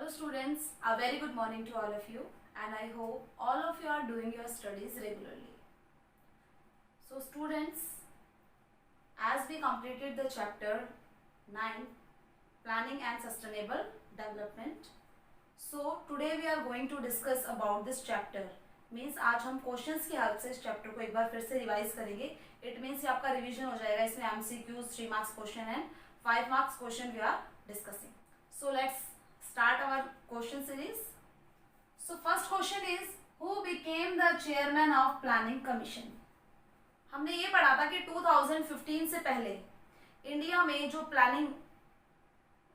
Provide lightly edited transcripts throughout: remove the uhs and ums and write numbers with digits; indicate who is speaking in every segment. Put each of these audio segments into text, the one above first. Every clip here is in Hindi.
Speaker 1: Hello students, a very good morning to all of you and I hope all of you are doing your studies regularly. So students, as we completed the chapter 9, Planning and Sustainable Development. So today we are going to discuss about this chapter. Means आज हम क्वेश्चंस की हेल्प से इस चैप्टर को एक बार फिर से रिवाइज करेंगे. इट मीन्स ये आपका रिवीजन हो जाएगा. इसमें MCQs 3 marks question and 5 marks question we are discussing. So let's start our question series. So first question is who became the chairman of planning commission. हमने ये पढ़ा था कि 2015 से पहले इंडिया में जो प्लानिंग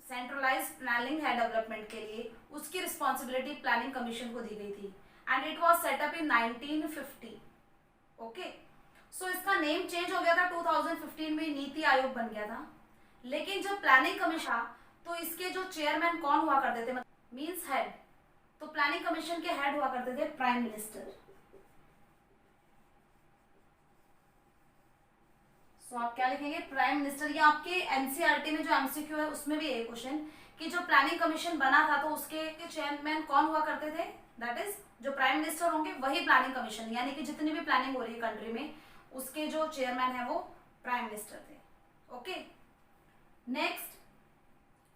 Speaker 1: सेंट्रलाइज प्लानिंग है डेवलपमेंट के लिए, उसकी रिस्पॉन्सिबिलिटी प्लानिंग कमीशन को दी गई थी and it was set up in 1950. Okay, so इसका नेम चेंज हो गया था 2015 में, नीति आयोग बन गया था. लेकिन जब प्लानिंग कमीशन तो इसके जो चेयरमैन कौन हुआ करते थे, मींस हेड. तो प्लानिंग कमीशन के हेड हुआ करते थे प्राइम मिनिस्टर. सो आप क्या लिखेंगे, प्राइम मिनिस्टर. ये आपके एनसीईआरटी में जो एमसीक्यू है उसमें भी एक क्वेश्चन कि जो प्लानिंग कमीशन बना था तो उसके चेयरमैन कौन हुआ करते थे, दैट इज जो प्राइम मिनिस्टर होंगे वही प्लानिंग कमीशन, यानी कि जितनी भी प्लानिंग हो रही है कंट्री में उसके जो चेयरमैन है वो प्राइम मिनिस्टर थे. Okay, next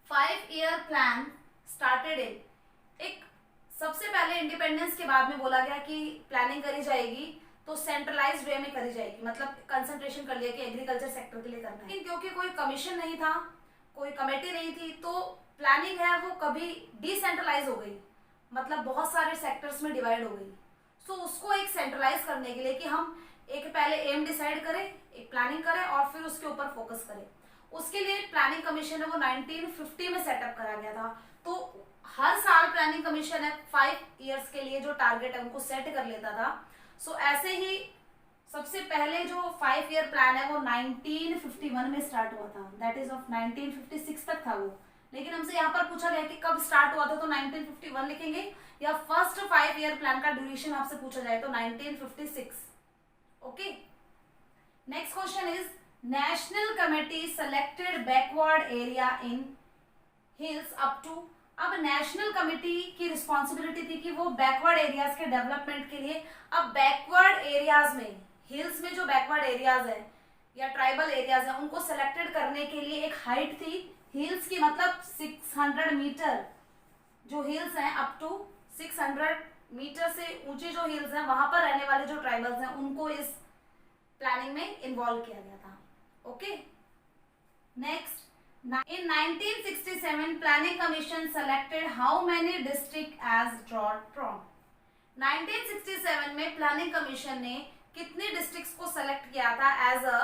Speaker 1: 5-year plan started in. एक सबसे पहले इंडिपेंडेंस के बाद में बोला गया कि प्लानिंग करी जाएगी तो सेंट्रलाइज्ड वे में करी जाएगी, मतलब कंसंट्रेशन कर लिया कि एग्रीकल्चर सेक्टर के लिए करना है. लेकिन क्योंकि कोई कमीशन नहीं था, कोई कमेटी नहीं थी, तो प्लानिंग है वो कभी डिसेंट्रलाइज हो गई, मतलब बहुत सारे सेक्टर्स में डिवाइड हो गई. सो उसको एक सेंट्रलाइज करने के लिए कि हम एक पहले एम डिसाइड करें, एक प्लानिंग करें और फिर उसके ऊपर फोकस करें, उसके लिए प्लानिंग कमीशन है वो 1950 में सेटअप करा गया था. तो हर साल प्लानिंग कमीशन है 5 इयर्स के लिए जो टारगेट है उनको सेट कर लेता था. सो ऐसे ही सबसे पहले जो 5-year प्लान है वो 1951 में स्टार्ट हुआ था, दैट इज ऑफ 1956 तक था वो. लेकिन हमसे यहाँ पर पूछा गया कि कब स्टार्ट हुआ था, तो 1951 लिखेंगे, या फर्स्ट 5-year प्लान का ड्यूरेशन आपसे पूछा जाए तो 1956. Okay, next question is national committee selected backward area in hills up to. अब नेशनल कमेटी की रिस्पॉन्सिबिलिटी थी कि वो बैकवर्ड एरियाज के डेवलपमेंट के लिए, अब बैकवर्ड एरियाज में, हिल्स में जो बैकवर्ड एरियाज है या ट्राइबल एरियाज है उनको सेलेक्टेड करने के लिए एक हाइट थी हिल्स की, मतलब 600 मीटर जो हिल्स हैं, अप टू 600 मीटर से ऊंची जो हिल्स हैं वहां पर रहने वाले जो ट्राइबल्स हैं उनको इस प्लानिंग में इन्वॉल्व किया गया था. Okay, next in 1967 planning commission selected how many district as drought prone. 1967 में प्लानिंग कमीशन ने कितने डिस्ट्रिक्ट्स को सेलेक्ट किया था as a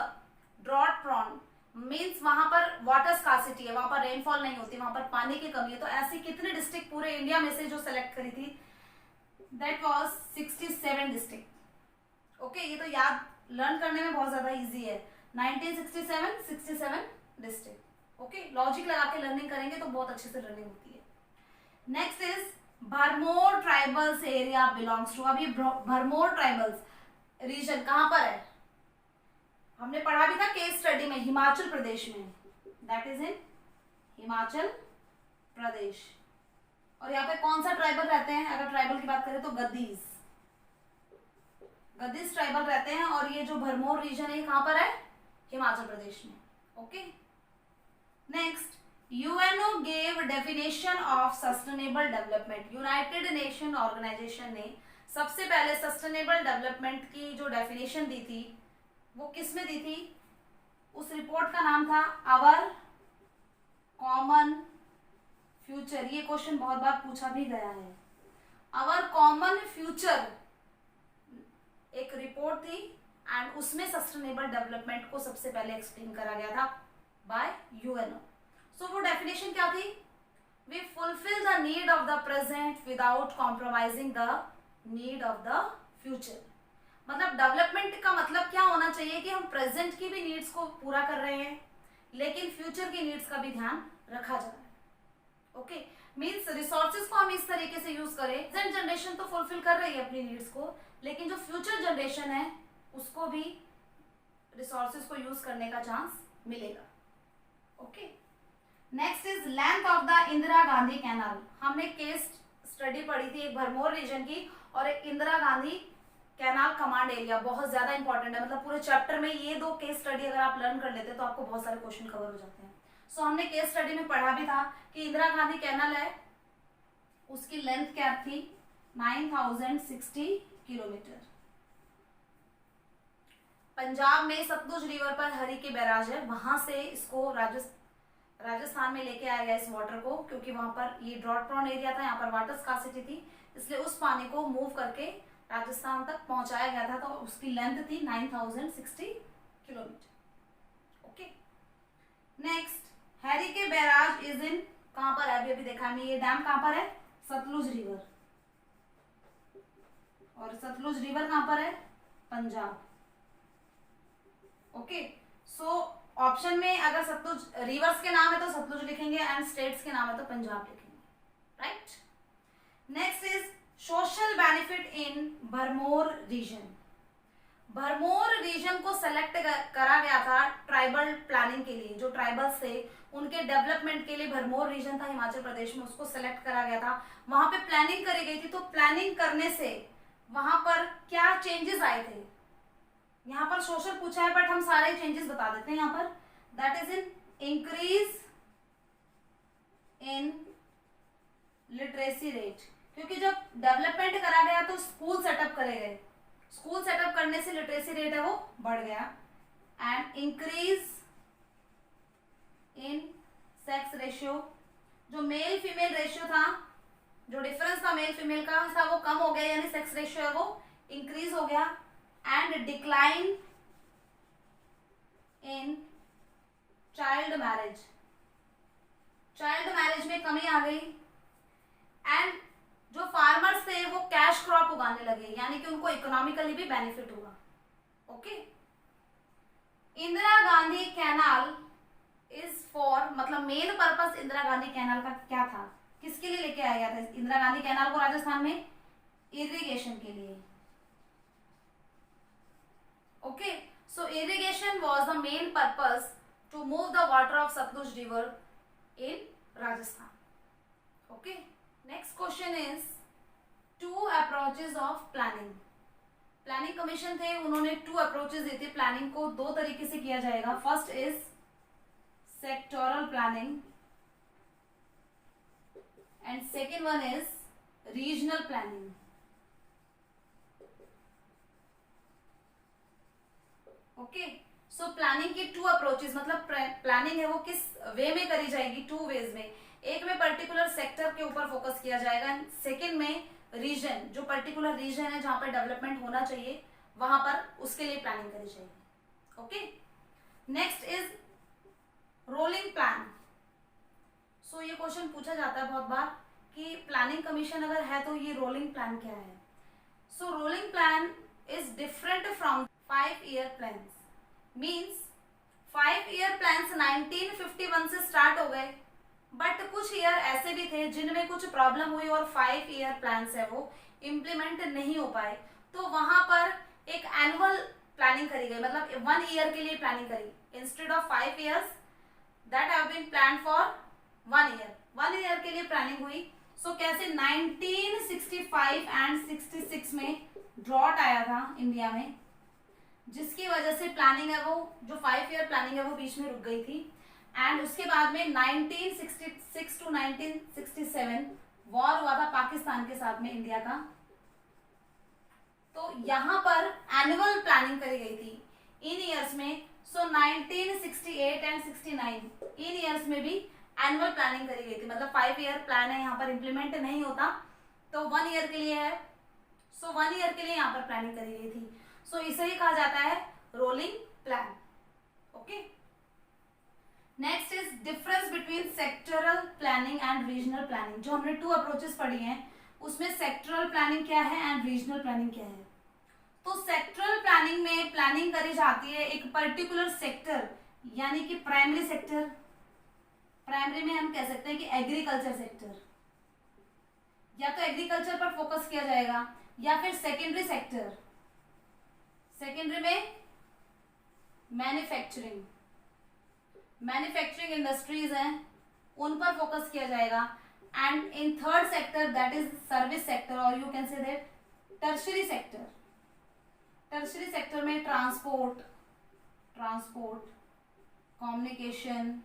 Speaker 1: drought prone, means वहां पर वाटर स्कार्सिटी है, वहां पर रेनफॉल नहीं होती, वहां पर पानी की कमी है. तो ऐसी कितने डिस्ट्रिक्ट पूरे इंडिया में से जो सेलेक्ट करी थी, दैट वाज 67 डिस्ट्रिक्ट. ओके, ये तो याद लर्न करने में बहुत ज्यादा इजी है. 1967 67 डिस्ट्रिक्ट. ओके, लॉजिक लगा के लर्निंग करेंगे तो बहुत अच्छे से लर्निंग होती है. Next is Bharmour tribals area belongs to. अभी भरमौर ट्राइबल्स रीजन कहां पर है, हमने पढ़ा भी था केस स्टडी में, हिमाचल प्रदेश में, दैट इज इन हिमाचल प्रदेश. और यहाँ पे कौन सा ट्राइबल रहते हैं, अगर ट्राइबल की बात करें तो गद्दीज ट्राइबल रहते हैं. और ये जो भरमौर रीजन है कहां पर है, हिमाचल प्रदेश में. Okay, next UNO gave definition of sustainable development. United Nation Organisation ने सबसे पहले सस्टेनेबल डेवलपमेंट की जो डेफिनेशन दी थी वो किस में दी थी, उस रिपोर्ट का नाम था आवर कॉमन फ्यूचर. ये क्वेश्चन बहुत बार पूछा भी गया है. आवर कॉमन फ्यूचर एक रिपोर्ट थी एंड उसमें सस्टेनेबल डेवलपमेंट को सबसे पहले एक्सप्लेन करा गया था बाय यूएनओ. सो वो डेफिनेशन क्या थी, we fulfil the need of the present without compromising the need of the future. मतलब डेवलपमेंट का मतलब क्या होना चाहिए कि हम प्रेजेंट की भी नीड्स को पूरा कर रहे हैं लेकिन फ्यूचर की नीड्स का भी ध्यान रखा जा रहा है. ओके, मीन्स रिसोर्सेज को हम इस तरीके से यूज करें, प्रेजेंट जनरेशन तो फुलफिल कर रही है अपनी नीड्स को, लेकिन जो फ्यूचर जनरेशन है उसको भी रिसोर्सेज को यूज करने का चांस मिलेगा. Okay, next is length of the Indira Gandhi canal. हमने केस स्टडी पढ़ी थी एक भरमौर रीजन की और एक Indira Gandhi canal command area, बहुत ज्यादा इंपॉर्टेंट है। मतलब पूरे चैप्टर में ये दो केस स्टडी अगर आप लर्न कर लेते तो आपको बहुत सारे क्वेश्चन कवर हो जाते हैं। सो हमने केस स्टडी में पढ़ा भी था कि इंदिरा गांधी कैनाल है, उसकी लेंथ क्या थी 9060 किलोमीटर। पंजाब में सतलुज रिवर पर हरी के बैराज है, वहां से इसको राजस्थान में लेके आया गया इस वाटर को, क्योंकि वहां पर ये ड्रॉट प्रोन एरिया था, यहाँ पर वाटर स्कार्सिटी थी, इसलिए उस पानी को मूव करके राजस्थान तक पहुंचाया गया था। तो उसकी लेंथ थी 9060 किलोमीटर। ओके, नेक्स्ट हैरी के बैराज इज इन, कहां पर है? अभी देखा हमने, ये डैम कहां पर है? सतलुज रिवर। और सतलुज रिवर कहां पर है? पंजाब। ओके, सो ऑप्शन में अगर सतलुज रिवर्स के नाम है तो सतलुज लिखेंगे एंड स्टेट्स के नाम है तो पंजाब लिखेंगे, right. Next is social benefit in Bharmour region. Bharmour region को सेलेक्ट करा गया था ट्राइबल प्लानिंग के लिए, जो ट्राइबल्स थे उनके डेवलपमेंट के लिए भरमौर रीजन था हिमाचल प्रदेश में, उसको सेलेक्ट करा गया था, वहां पे प्लानिंग करी गई थी। तो प्लानिंग करने से वहां पर क्या चेंजेस आए थे? यहाँ पर सोशल पूछा है बट हम सारे चेंजेस बता देते हैं यहाँ पर। That is in increase in literacy rate, क्योंकि जब डेवलपमेंट करा गया तो स्कूल सेटअप करे गए, स्कूल सेटअप करने से लिटरेसी रेट है वो बढ़ गया। And increase in sex ratio, जो मेल फीमेल रेशियो था, जो डिफरेंस था मेल फीमेल का था वो कम हो गया, यानी सेक्स रेशियो है वो इंक्रीज हो गया। And decline in child marriage, child marriage में कमी आ गई। एंड जो फार्मर्स थे वो कैश क्रॉप उगाने लगे, यानी कि उनको इकोनॉमिकली भी बेनिफिट हुआ। Okay, Indira Gandhi canal is for, मतलब main purpose Indira Gandhi canal का क्या था, किसके लिए लेके आया गया था इंदिरा गांधी कैनाल को राजस्थान में? इरिगेशन के लिए। Okay, so irrigation was the main purpose to move the water of Sutlej river in Rajasthan. Okay, next question is two approaches of planning. Planning commission थे, उन्होंने टू अप्रोचेस दी थी प्लानिंग को, दो तरीके से किया जाएगा। First is sectoral planning and second one is regional planning. Okay, so planning की टू अप्रोचेस, मतलब प्लानिंग है वो किस वे में करी जाएगी? टू वेज में, एक में पर्टिकुलर सेक्टर के ऊपर फोकस किया जाएगा, सेकेंड में रीजन, जो पर्टिकुलर रीजन है जहां पर डेवलपमेंट होना चाहिए वहां पर उसके लिए प्लानिंग करी जाएगी। Okay, next is rolling plan. So ये क्वेश्चन पूछा जाता है बहुत बार कि प्लानिंग कमीशन अगर है तो ये रोलिंग प्लान क्या है? So rolling plan is different from 5-year plans. Means 5-year plans 1951 से स्टार्ट हो गए, बट कुछ ईयर ऐसे भी थे जिनमें कुछ प्रॉब्लम हुई और 5-year प्लान्स है वो इम्प्लीमेंट नहीं हो पाए, तो वहां पर एक एनुअल प्लानिंग करी गई, मतलब 1 year के लिए प्लानिंग करी। Instead of 5 years that have been plan for 1 year, 1 year के लिए प्लानिंग हुई। सो कैसे 1965 एंड 66 में ड्रॉट आया था इंडिया में, जिसकी वजह से प्लानिंग है वो, जो 5-year प्लानिंग है वो बीच में रुक गई थी। एंड उसके बाद में 1966 टू 1967 वॉर हुआ था पाकिस्तान के साथ में इंडिया का, तो यहां पर एनुअल प्लानिंग करी गई थी इन ईयर्स में। सो 1968 एंड 69 इन ईयर्स में भी एनुअल प्लानिंग करी गई थी, मतलब 5-year प्लान है यहाँ पर इम्प्लीमेंट नहीं होता तो 1 year के लिए है। सो 1 year के लिए यहाँ पर प्लानिंग करी गई थी। सो इसे ही कहा जाता है rolling plan. Okay, next is difference between sectoral planning and regional planning. जो हमने 2 अप्रोचेस पढ़ी हैं उसमें सेक्टरल प्लानिंग क्या है एंड रीजनल प्लानिंग क्या है? तो सेक्टरल प्लानिंग में प्लानिंग करी जाती है एक पर्टिकुलर सेक्टर, यानी कि प्राइमरी सेक्टर, प्राइमरी में हम कह सकते हैं कि एग्रीकल्चर सेक्टर, या तो एग्रीकल्चर पर फोकस किया जाएगा, या फिर सेकेंडरी सेक्टर, सेकेंडरी में मैन्युफैक्चरिंग, मैन्युफैक्चरिंग इंडस्ट्रीज हैं, उन पर फोकस किया जाएगा। And in third sector that is service sector और you can say that tertiary sector. Tertiary sector में ट्रांसपोर्ट, कम्युनिकेशन,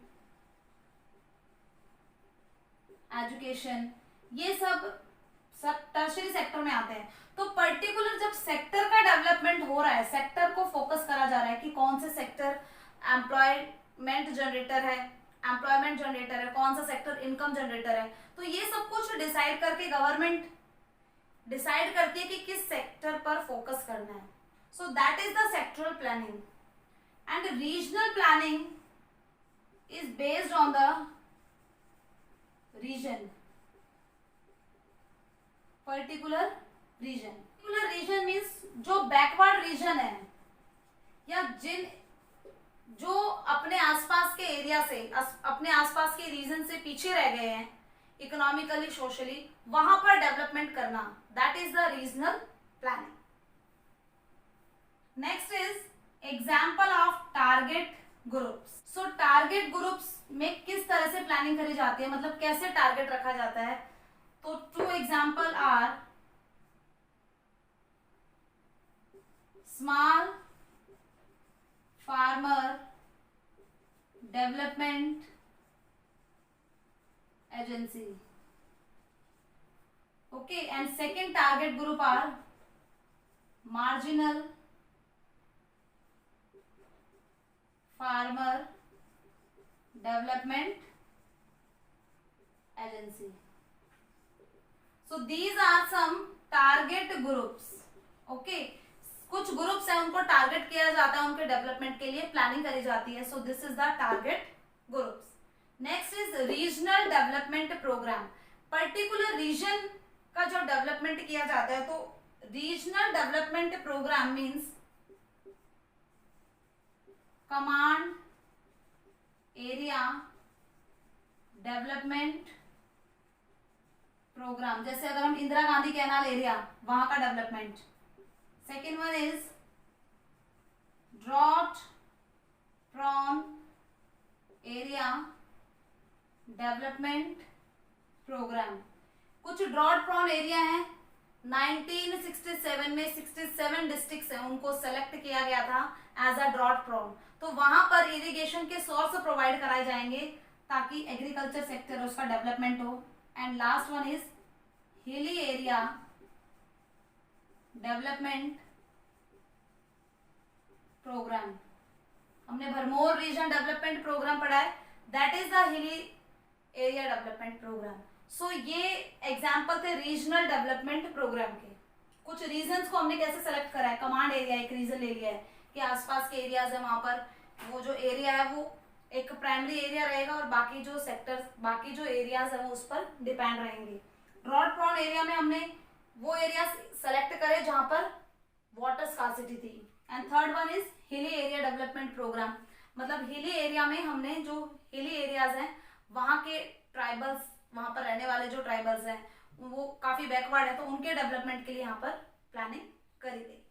Speaker 1: एजुकेशन, ये सब टर्शरी सेक्टर में आते हैं। तो पर्टिकुलर जब सेक्टर का डेवलपमेंट हो रहा है, सेक्टर को फोकस करा जा रहा है कि कौन से सेक्टर एम्प्लॉयमेंट जनरेटर है, कौन सा सेक्टर इनकम जनरेटर है, तो ये सब कुछ डिसाइड करके गवर्नमेंट डिसाइड करती है कि किस सेक्टर पर फोकस करना है। So that is the sectoral planning and regional planning is based on the region, particular region means जो बैकवर्ड रीजन है या जो अपने आसपास के एरिया से, अपने आसपास के रीजन से पीछे रह गए हैं इकोनॉमिकली, सोशली, वहां पर डेवलपमेंट करना, that is the regional planning. Next is example of target groups. So target groups में किस तरह से प्लानिंग करी जाती है, मतलब कैसे टारगेट रखा जाता है। तो 2 example are small farmer development agency, okay, and second target group are marginal farmer development agency. So these are some target groups, okay, कुछ ग्रुप्स हैं उनको टारगेट किया जाता है, उनके डेवलपमेंट के लिए प्लानिंग करी जाती है। So this is the target groups. Next is regional development programme. Particular region का जो डेवलपमेंट किया जाता है, तो regional development programme means command area development programme. जैसे अगर हम इंदिरा गांधी कैनाल एरिया, वहां का development. Second one is drought prone area development programme. कुछ ड्रॉट प्रॉन एरिया है, 1967 में 67 डिस्ट्रिक्ट्स हैं, उनको सेलेक्ट किया गया था एज अ ड्रॉट प्रॉन। तो वहां पर इरिगेशन के सोर्स प्रोवाइड कराए जाएंगे ताकि एग्रीकल्चर सेक्टर उसका डेवलपमेंट हो। And last one is hilly area development programme. हमने भरमौर रीजन डेवलपमेंट प्रोग्राम पढ़ा है, that is the hilly area development programme. So ये एग्जाम्पल थे रीजनल डेवलपमेंट प्रोग्राम के। कुछ रीजन्स को हमने कैसे सेलेक्ट करा है, कमांड एरिया एक रीजन ले लिया है कि आसपास के एरियाज है, वहां पर वो जो एरिया है वो एक प्राइमरी एरिया रहेगा और बाकी जो सेक्टर्स, बाकी जो एरियाज है वो उस पर डिपेंड रहेंगे। ड्रॉट प्रॉन एरिया में हमने वो एरिया सेलेक्ट करे जहां पर वाटर स्कार्सिटी थी। And third one is hilly area development programme, मतलब हिली एरिया में हमने जो हिली एरियाज हैं वहां के ट्राइबल्स, वहां पर रहने वाले जो ट्राइबल्स हैं वो काफी बैकवर्ड है, तो उनके डेवलपमेंट के लिए यहाँ पर प्लानिंग करी गई।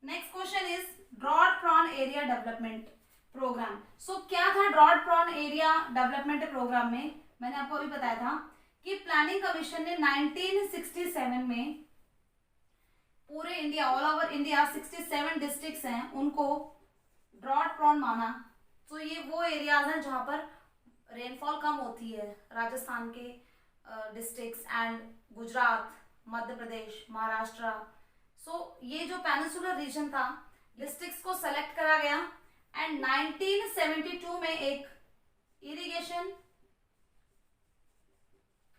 Speaker 1: Next question is drought prone area development programme. So क्या था drought prone area development programme में, मैंने आपको अभी बताया था कि प्लानिंग कमीशन ने 1967 में पूरे India, all over India 67 districts हैं, उनको ड्रॉट प्रॉन माना। तो ये वो एरियाज हैं जहां पर रेनफॉल कम होती है, राजस्थान के डिस्ट्रिक्ट्स एंड गुजरात, मध्य प्रदेश, महाराष्ट्र। सो ये जो पेनिनसुलर रीजन था, डिस्ट्रिक्ट्स को सेलेक्ट करा गया एंड 1972 में एक इरिगेशन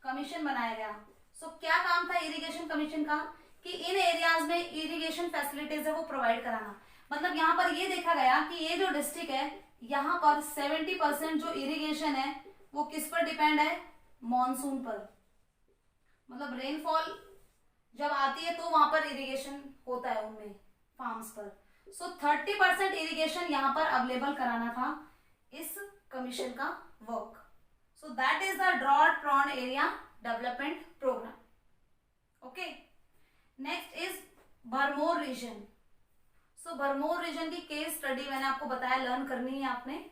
Speaker 1: कमीशन बनाया गया। सो क्या काम था इरिगेशन कमीशन का कि इन एरियाज में इरिगेशन फैसिलिटीज है वो प्रोवाइड कराना। मतलब यहाँ पर ये देखा गया कि ये जो डिस्ट्रिक्ट है यहाँ पर 70% जो इरिगेशन है वो किस पर डिपेंड है, मॉनसून पर। मतलब रेनफॉल जब आती है तो वहां पर इरिगेशन होता है उनमें फार्म्स पर। सो 30% इरिगेशन यहाँ पर अवेलेबल कराना था इस कमीशन का work. So that is the drought prone area development programme. Okay, next is Bharmour region. So Bharmour region की केस स्टडी मैंने आपको बताया लर्न करनी है आपने।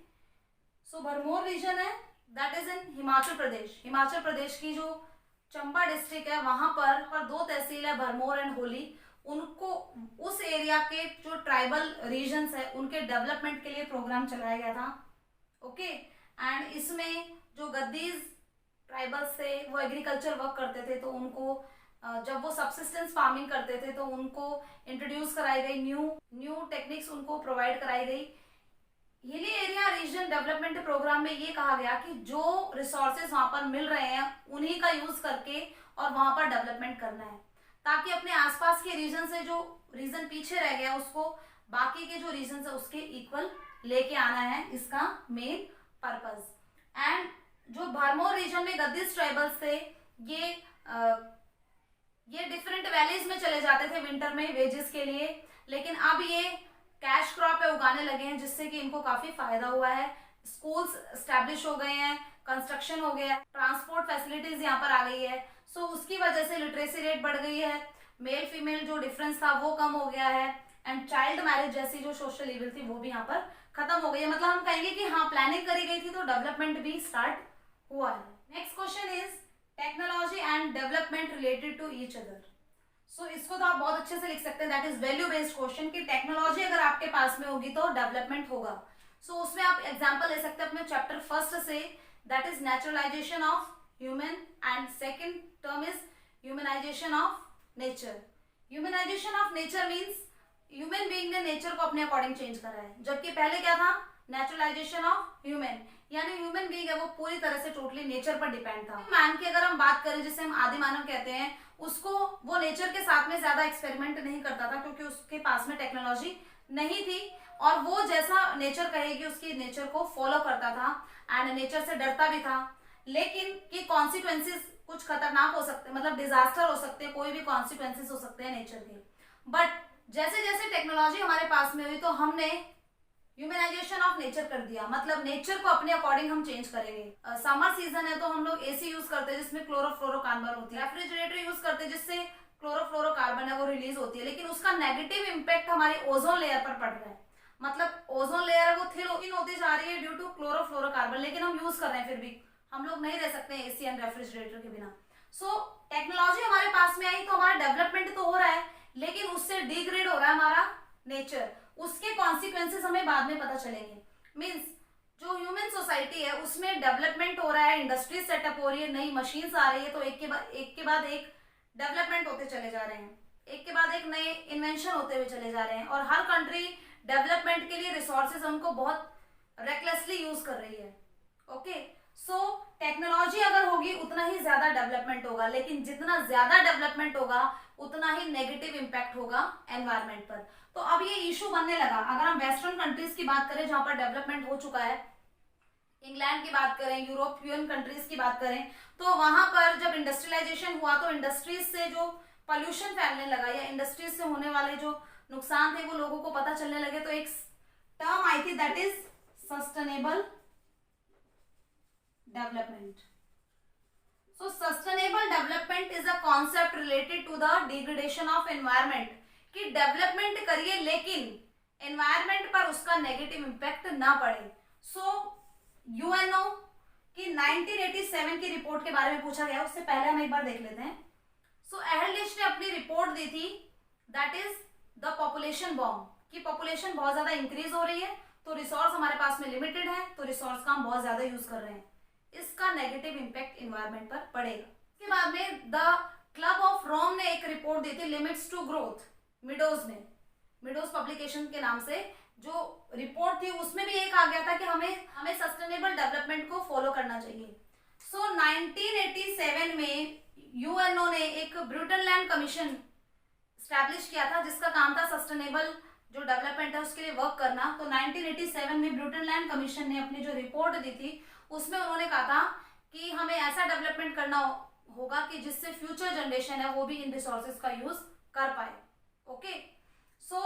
Speaker 1: सो भरमौर रीजन है that is in Himachal Pradesh. Himachal Pradesh की जो चंबा डिस्ट्रिक्ट है वहां पर दो तहसील है, भरमौर एंड होली। उनको उस एरिया के जो ट्राइबल रीजन्स है उनके डेवलपमेंट के लिए प्रोग्राम चलाया गया था। ओके एंड इसमें जो गद्दीज ट्राइबल्स थे वो एग्रीकल्चर वर्क करते थे, तो उनको जब वो सबसिस्टेंस फार्मिंग करते थे तो उनको इंट्रोड्यूस कराई गई न्यू टेक्निक्स उनको प्रोवाइड कराई गई। Hilly area reason development programme में ये कहा गया कि जो रिसोर्सेज वहां पर मिल रहे हैं उन्हीं का यूज करके और वहां पर डेवलपमेंट करना है, ताकि अपने आसपास के रीजन से जो रीजन पीछे रह गया उसको बाकी के जो रीजन है उसके इक्वल लेके आना है, इसका मेन पर्पस। एंड जो भरमौर रीजन में गद्दीज ट्राइबल्स थे ये डिफरेंट वैलीज में चले जाते थे विंटर में वेजेस के लिए, लेकिन अब ये कैश क्रॉप पे उगाने लगे हैं जिससे कि इनको काफी फायदा हुआ है। स्कूल्स एस्टैब्लिश हो गए हैं, कंस्ट्रक्शन हो गया है, ट्रांसपोर्ट फैसिलिटीज यहाँ पर आ गई है। सो उसकी वजह से लिटरेसी रेट बढ़ गई है, मेल फीमेल जो डिफरेंस था वो कम हो गया है, एंड चाइल्ड मैरिज जैसी जो सोशल इविल थी वो भी यहाँ पर खत्म हो गई है। मतलब हम कहेंगे कि हाँ प्लानिंग करी गई थी तो डेवलपमेंट भी स्टार्ट हुआ है। Next question is technology and development related to each other. So इसको तो आप बहुत अच्छे से लिख सकते हैं, that is value based question कि टेक्नोलॉजी अगर आपके पास में होगी तो डेवलपमेंट होगा। सो उसमें आप एग्जांपल ले सकते हैं अपने चैप्टर फर्स्ट से, that is naturalisation of human and second term is humanisation of nature. Humanisation of nature means human being ने नेचर को अपने अकॉर्डिंग चेंज करा है, जबकि पहले क्या था नेचुरलाइजेशन ऑफ ह्यूमन, यानी ह्यूमन बीइंग है वो पूरी तरह से टोटली नेचर पर डिपेंड था। मैन की अगर हम बात करें जिसे हम आदि मानव कहते हैं, उसको वो नेचर के साथ में ज्यादा एक्सपेरिमेंट नहीं करता था क्योंकि उसके पास में टेक्नोलॉजी नहीं थी, और वो जैसा नेचर कहेगी उसकी नेचर को फॉलो करता था एंड नेचर से डरता भी था। लेकिन कि कॉन्सिक्वेंसेस कुछ खतरनाक हो सकते हैं, मतलब डिजास्टर हो सकते हैं, कोई भी कॉन्सिक्वेंसेस हो सकते हैं नेचर के। बट जैसे जैसे टेक्नोलॉजी हमारे पास में हुई तो हमने ह्यूमनाइजेशन ऑफ नेचर कर दिया, मतलब नेचर को अपने अकॉर्डिंग हम चेंज करेंगे। समर सीजन है तो हम लोग एसी यूज करते हैं जिसमें क्लोरोफ्लोरोकार्बन होती है, रेफ्रिजरेटर यूज करते हैं जिससे क्लोरोफ्लोरोकार्बन है वो रिलीज होती है, लेकिन उसका नेगेटिव इंपैक्ट हमारी ओजोन लेयर पर पड़ रहा है। मतलब ओजोन लेयर है वो थिन होती जा रही है ड्यू टू क्लोरोफ्लोरोकार्बन, लेकिन हम यूज कर रहे हैं, फिर भी हम लोग नहीं रह सकते एसी एंड रेफ्रिजरेटर के बिना। सो टेक्नोलॉजी हमारे पास में आई तो हमारा डेवलपमेंट तो हो रहा है, लेकिन उससे डिग्रेड हो रहा है हमारा नेचर, उसके कॉन्सिक्वेंसेस हमें बाद में पता चलेंगे। मींस जो ह्यूमन सोसाइटी है उसमें डेवलपमेंट हो रहा है, इंडस्ट्रीज सेटअप हो रही है, नई मशीन्स आ रही है, तो एक के बाद एक डेवलपमेंट होते चले जा रहे हैं, एक के बाद एक नए इन्वेंशन होते हुए चले जा रहे हैं, और हर कंट्री डेवलपमेंट के लिए रिसोर्सेज उनको बहुत रेकलेसली यूज कर रही है। ओके सो टेक्नोलॉजी अगर होगी उतना ही ज्यादा डेवलपमेंट होगा, लेकिन जितना ज्यादा डेवलपमेंट होगा उतना ही नेगेटिव इंपैक्ट होगा एनवायरमेंट पर। तो अब ये इशू बनने लगा। अगर हम वेस्टर्न कंट्रीज की बात करें जहां पर डेवलपमेंट हो चुका है, इंग्लैंड की बात करें, यूरोपियन कंट्रीज की बात करें, तो वहां पर जब इंडस्ट्रियलाइजेशन हुआ तो इंडस्ट्रीज से जो पॉल्यूशन फैलने लगा या इंडस्ट्रीज से होने वाले जो नुकसान थे वो लोगों को पता चलने लगे, तो एक टर्म आई थी that is sustainable development. So sustainable development is a concept related to the degradation of environment, कि डेवलपमेंट करिए लेकिन एनवायरमेंट पर उसका नेगेटिव इंपैक्ट ना पड़े। सो यूएनओ की 1987 की रिपोर्ट के बारे में पूछा गया, उससे पहले हम एक बार देख लेते हैं। सो एहरलिच ने अपनी रिपोर्ट दी थी that is the population bomb, की पॉपुलेशन बहुत ज्यादा इंक्रीज हो रही है तो रिसोर्स हमारे पास में लिमिटेड है, तो रिसोर्स का हम बहुत ज्यादा यूज कर रहे हैं, इसका नेगेटिव इंपैक्ट एनवायरमेंट पर पड़ेगा। इसके बाद में द क्लब ऑफ रोम ने एक रिपोर्ट दी थी लिमिट्स टू ग्रोथ, मिडोज ने, मिडोज पब्लिकेशन के नाम से जो रिपोर्ट थी उसमें भी एक आ गया था कि हमें सस्टेनेबल डेवलपमेंट को फॉलो करना चाहिए। सो 1987 में यूएनओ ने एक ब्रूटन लैंड कमीशन स्टैब्लिश किया था जिसका काम था सस्टेनेबल जो डेवलपमेंट है उसके लिए वर्क करना। तो 1987 में ब्रूटन लैंड कमीशन ने अपनी जो रिपोर्ट दी थी उसमें उन्होंने कहा था कि हमें ऐसा डेवलपमेंट करना होगा कि जिससे फ्यूचर जनरेशन है वो भी इन रिसोर्सेज का यूज कर पाए। ओके सो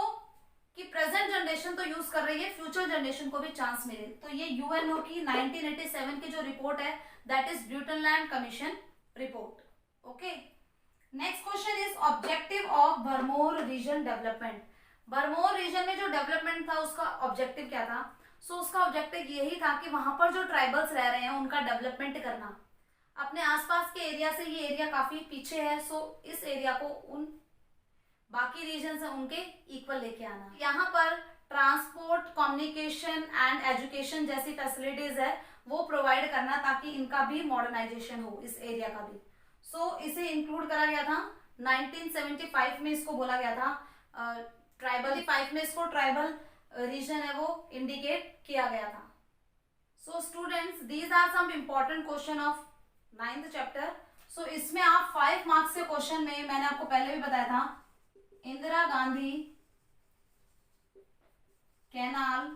Speaker 1: कि प्रेजेंट जनरेशन तो यूज कर रही है, फ्यूचर जनरेशन को भी चांस मिले, तो ये यूएनओ की 1987 की जो रिपोर्ट है that is Brundtland commission report. Okay next question is objective of Bharmour region development. Bharmour region में जो डेवलपमेंट था उसका ऑब्जेक्टिव क्या था? सो उसका ऑब्जेक्टिव यही था कि वहां पर जो ट्राइबल्स रह रहे हैं उनका डेवलपमेंट करना। अपने आसपास के एरिया से ये एरिया काफी पीछे है, सो इस एरिया को उन बाकी रीजन से उनके इक्वल लेके आना। यहाँ पर ट्रांसपोर्ट, कम्युनिकेशन एंड एजुकेशन जैसी फैसिलिटीज है वो प्रोवाइड करना ताकि इनका भी मॉडर्नाइजेशन हो, इस एरिया का भी। सो इसे इंक्लूड करा गया था 1975 में, इसको बोला गया था ट्राइबल 5 में इसको ट्राइबल रीजन है वो इंडिकेट किया गया था। So students, these are some important question of 9th chapter. So इसमें आप 5 मार्क्स के क्वेश्चन में, मैंने आपको पहले भी बताया था, Indira Gandhi canal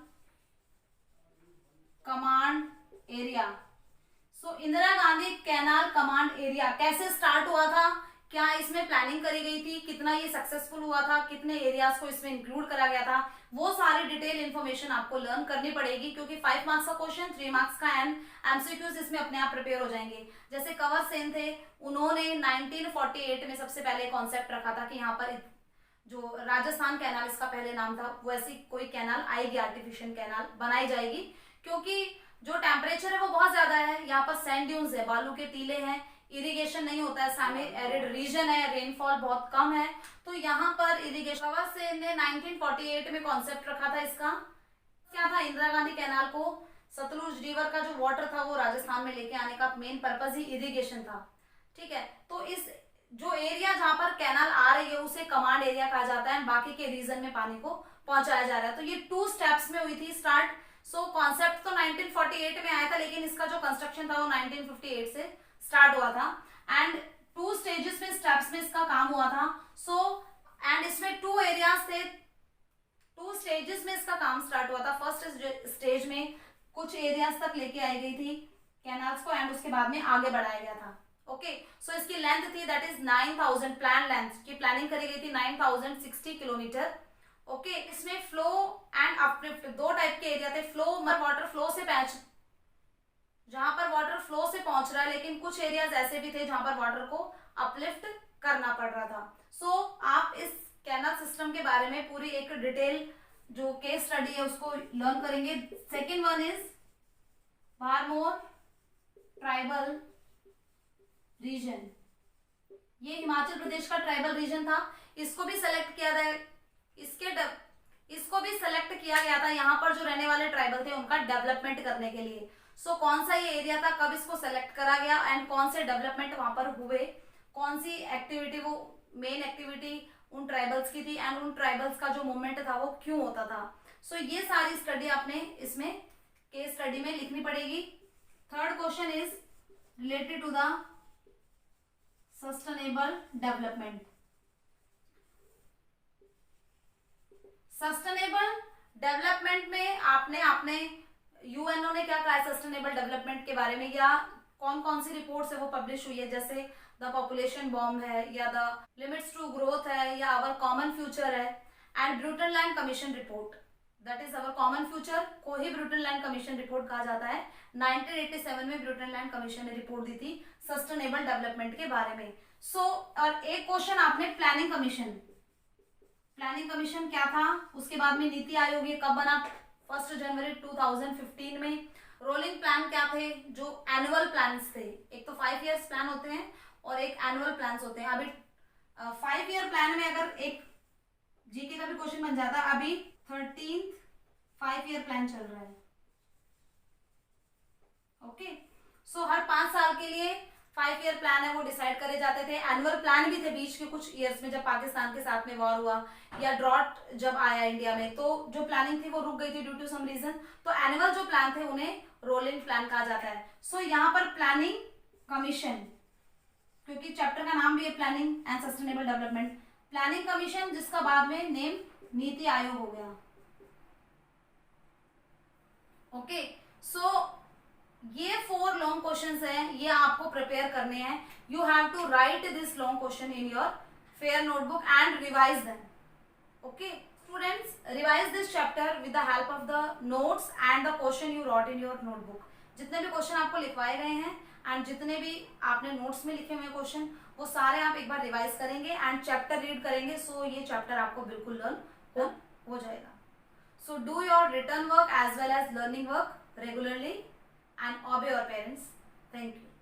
Speaker 1: command area. So Indira Gandhi canal command area कैसे स्टार्ट हुआ था, क्या इसमें प्लानिंग करी गई थी, कितना ये सक्सेसफुल हुआ था, कितने एरियाज को इसमें इंक्लूड करा गया था, वो सारी डिटेल इंफॉर्मेशन आपको लर्न करनी पड़ेगी, क्योंकि 5 मार्क्स का क्वेश्चन, 3 मार्क्स का एंड एमसीक्यूज इसमें अपने आप प्रिपेयर हो जाएंगे। जैसे कंवर सेन थे, उन्होंने 1948 में सबसे पहले कॉन्सेप्ट रखा था कि यहाँ पर जो राजस्थान कैनाल इसका पहले नाम था, वैसी कोई कैनाल आएगी, आर्टिफिशियल कैनाल बनाई जाएगी, क्योंकि जो टेम्परेचर है वो बहुत ज्यादा है, यहाँ पर सैंड ड्यून्स है, बालू के टीले हैं, इरिगेशन नहीं होता है, सामने एरिड रीजन है, रेनफॉल बहुत कम है, तो यहाँ पर इरिगेशन। कंवर सेन ने 1948 में कॉन्सेप्ट रखा था इसका, क्या था, इंदिरा गांधी कैनाल को सतलुज रिवर का जो वाटर था वो राजस्थान में लेके आने का मेन पर्पज ही इरिगेशन था। ठीक है, तो इस जो एरिया जहां पर कैनाल आ रही है उसे कमांड एरिया कहा जाता है, बाकी के रीजन में पानी को पहुंचाया जा रहा है। तो ये 2 स्टेप्स में हुई थी स्टार्ट। सो कॉन्सेप्ट तो 1948 में आया था, लेकिन इसका जो कंस्ट्रक्शन था वो 1958 से स्टार्ट हुआ था, एंड 2 स्टेजेस में, स्टेप्स में इसका काम हुआ था। सो एंड इसमें 2 एरियाज थे, 2 स्टेजेस में इसका काम स्टार्ट हुआ था। फर्स्ट स्टेज में कुछ एरियाज तक लेके आई गई थी कैनाल्स को, एंड उसके बाद में आगे बढ़ाया गया था। ओके, सो इसकी लेंथ थी दैट इज 9000, प्लान लेंथ की प्लानिंग करी गई थी 9060 किलोमीटर। ओके, इसमें फ्लो एंड अपलिफ्ट 2 टाइप के एरिया थे। फ्लो, वाटर फ्लो से पैच, जहां पर वाटर फ्लो से पहुंच रहा है, लेकिन कुछ एरियाज ऐसे भी थे जहां पर वाटर को अपलिफ्ट करना पड़ रहा था। सो आप इस कैनाल सिस्टम के बारे में पूरी एक डिटेल जो केस स्टडी है उसको लर्न करेंगे। Second one is Bharmour tribal region, ये हिमाचल प्रदेश का ट्राइबल रीजन था, इसको भी सेलेक्ट किया था, इसको भी सेलेक्ट किया गया था यहाँ पर जो रहने वाले ट्राइबल थे उनका डेवलपमेंट करने के लिए। सो कौन सा ये एरिया था, कब इसको सेलेक्ट करा गया, एंड कौन से डेवलपमेंट वहां पर हुए, कौन सी एक्टिविटी वो मेन एक्टिविटी उन ट्राइबल्स की थी, एंड उन ट्राइबल्स का जो मूवमेंट था वो क्यों होता था। सो ये सारी स्टडी आपने इसमें केस स्टडी में लिखनी पड़ेगी। Third question is related to the sustainable development. Sustainable development में आपने यूएनओ ने क्या कहा है सस्टेनेबल डेवलपमेंट के बारे में, या कौन कौन सी रिपोर्ट्स है वो पब्लिश हुई है, जैसे द पॉपुलेशन बॉम्ब है, या द लिमिट्स टू ग्रोथ है, या आवर कॉमन फ्यूचर है, and Brundtland commission report, that is our common future को ही ब्रूटनलैंड कमीशन रिपोर्ट कहा जाता है। 1987 में ब्रूटनलैंड कमीशन ने रिपोर्ट दी थी सस्टेनेबल डेवलपमेंट के बारे में। और एक क्वेश्चन आपने प्लानिंग कमीशन क्या था, उसके बाद में नीति आयोग ये कब बना, 1 जनवरी 2015 में। रोलिंग प्लान क्या थे, जो एनुअल प्लान्स थे, एक तो 5 ईयर्स प्लान होते हैं और एक एनुअल प्लान्स होते हैं। अभी 5 ईयर प्लान में अगर एक जीके का भी क्वेश्चन बन जाता, अभी 13th 5 ईयर प्लान चल रहा है। ओके, सो हर 5 साल के लिए 5 ईयर प्लान है वो डिसाइड करे जाते थे। एनुअल प्लान भी थे बीच के कुछ ईयर्स में, जब पाकिस्तान के साथ में वॉर हुआ या ड्रॉट जब आया इंडिया में, तो जो प्लानिंग थी वो रुक गई थी ड्यू टू सम रीजन, तो एनुअल जो प्लान थे उन्हें रोलिंग प्लान कहा जाता है। सो यहाँ पर प्लानिंग कमीशन, क्योंकि चैप्टर का नाम भी है planning and sustainable development, planning commission जिसका बाद में नेम नीति आयोग हो गया। ओके, सो ये 4 लॉन्ग क्वेश्चंस हैं, ये आपको प्रिपेयर करने हैं। You have to write this long question in your fair notebook and revise them. Okay students, revise this chapter with the help of the notes and the question you wrote in your notebook. जितने भी क्वेश्चन आपको लिखवाए गए हैं एंड जितने भी आपने नोट्स में लिखे हुए क्वेश्चन, वो सारे आप एक बार रिवाइज करेंगे एंड चैप्टर रीड करेंगे। सो ये चैप्टर आपको बिल्कुल लर्न हो जाएगा। So do your written work as well as learning work regularly and obey your parents. Thank you.